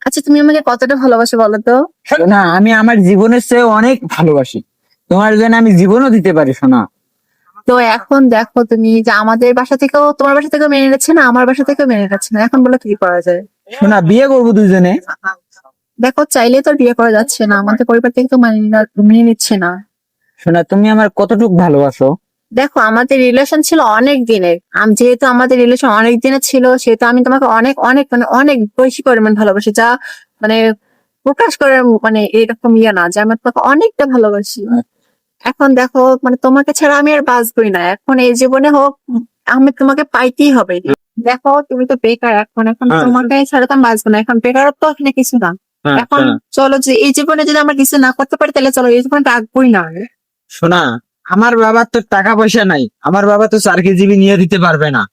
আচ্ছা, তুমি আমাকে কতটা ভালোবাসো বলো তো? না, আমি আমার জীবনের চেয়ে অনেক ভালোবাসি। তোমার জন্য আমি জীবনও দিতে পারি সোনা। তো এখন দেখো, তুমি যে আমাদের বাসা থেকেও তোমার বাসা থেকেও মেনে নিচ্ছে না, আমার বাসা থেকেও মেনে নিচ্ছে না, এখন বলো কি করা যায়? সোনা, বিয়ে করবো দুজনে। দেখো, চাইলে তো আর বিয়ে করা যাচ্ছে না, আমাদের পরিবার থেকে তো মেনে নিচ্ছে না। সোনা, তুমি আমার কতটুকু ভালোবাসো? দেখো, আমাদের রিলেশন ছিল অনেক দিনের। যেহেতু আমাদের রিলেশন অনেক দিনের ছিল, সেহেতু আমি তোমাকে অনেক অনেক মানে অনেক বেশি পরিমাণ ভালোবাসি, যা মানে প্রকাশ করার মানে এরকম ইয়ে না যে আমি তোমাকে অনেকটা ভালোবাসি। এখন দেখো, মানে তোমাকে ছাড়া আমি আর বাঁচবই না, এখন এই জীবনে হোক, আমি তোমাকে পাইতেই হবে। দেখো, তুমি তো বেকার, এখন এখন হ্যাঁ। তোমাকে ছাড়া তো আমি বাঁচবো না, এখন বেকারত্ব এখানে কিছু না। হ্যাঁ, এখন সোনা। চলো, যে এই জীবনে যদি আমরা কিছু না করতে পারি, তাহলে চলো এই জীবনে রাখবোই না। সোনা, আমার বাবার তো টাকা পয়সা নাই, আমার বাবা তো চাকরিজীবী নিয়ে দিতে পারবে না।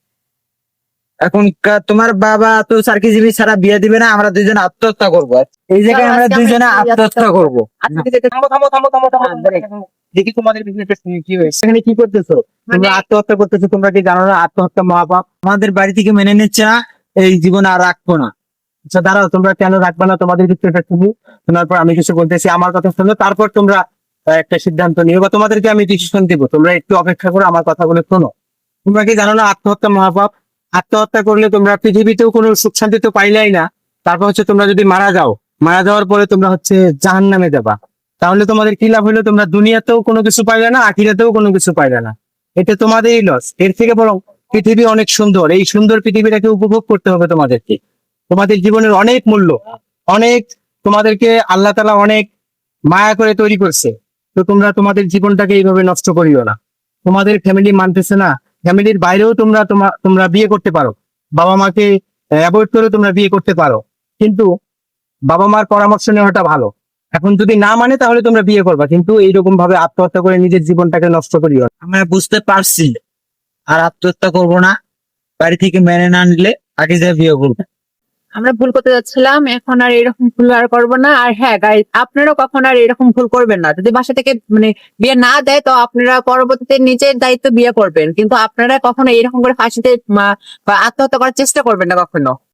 এখন তোমার বাবা তো চাকরিজীবী ছাড়া বিয়ে দিবে না, আমরা দুইজনে আত্মহত্যা করবো। এই জায়গায় আমরা আজকে দুইজনে আমরা আত্মহত্যা করবো। আজকে থেকে থামো থামো থামো থামো থামো দেখি তোমাদের বিজনেসটা কি হয়েছে, এখানে কি করতেছো? তোমরা আত্মহত্যা করতেছো, তোমরা কি জানো না আত্মহত্যা মহাপাপ? আমাদের বাড়ি থেকে মেনে নিচ্ছে না, এই জীবন আর রাখবো না। আচ্ছা দাঁড়াও, তোমরা কেন রাখবে না? তোমাদের ভিতরে শুনি, শোনার পর আমি কিছু বলতেছি, আমার কথা শুনো, তারপর তোমরা একটা সিদ্ধান্ত নিও বা তোমাদেরকে আমি ডিসিশন দিব। তোমরা একটু অপেক্ষা করো, আমার কথাগুলো শোনো। তোমরা কি জানো না আত্মহত্যা মহাপাপ? আত্মহত্যা করলে তোমরা পৃথিবীতেও কোনো সুখ শান্তি তো পাইলাই না। তারপর হচ্ছে তোমরা যদি মারা যাও, মারা যাওয়ার পরে তোমরা হচ্ছে জাহান্নামে যাবা। তাহলে তোমাদের কি লাভ হলো? তোমরা দুনিয়াতেও কোনো কিছু পাইলে না, আখিরাতেও কোনো কিছু পাইলে না। এটা তোমাদেরই লস। এর থেকে বরং পৃথিবী অনেক সুন্দর, এই সুন্দর পৃথিবীটাকে উপভোগ করতে হবে তোমাদেরকে। তোমাদের জীবনের অনেক মূল্য, অনেক, তোমাদেরকে আল্লাহ তাআলা অনেক মায়া করে তৈরি করছে। তো তোমরা তোমাদের জীবনটাকে এইভাবে নষ্ট করিও না। তোমাদের ফ্যামিলি মানতেছে না, ফ্যামিলির বাইরেও তোমরা তোমরা বিয়ে করতে পারো, বাবা মাকে অ্যাভয়েড করে তোমরা বিয়ে করতে পারো, কিন্তু বাবা মার পরামর্শ নেওয়াটা ভালো। এখন যদি না মানে তাহলে তোমরা বিয়ে করবা, কিন্তু এইরকম ভাবে আত্মহত্যা করে নিজের জীবনটাকে নষ্ট করিও না। আমরা বুঝতে পারছি, আর আত্মহত্যা করবো না। বাড়ি থেকে মেনে না নিলে আগে যা বিয়ে করবো। আমরা ভুল করতে যাচ্ছিলাম, এখন আর এরকম ভুল আর করবো না। আর হ্যাঁ গাইস, আপনারাও কখন আর এরকম ভুল করবেন না। যদি বাসা থেকে মানে বিয়ে না দেয়, তো আপনারা পরবর্তীতে নিজের দায়িত্ব বিয়ে করবেন, কিন্তু আপনারা কখনো এরকম করে ফাঁসিতে বা আত্মহত্যা করার চেষ্টা করবেন না কখনো।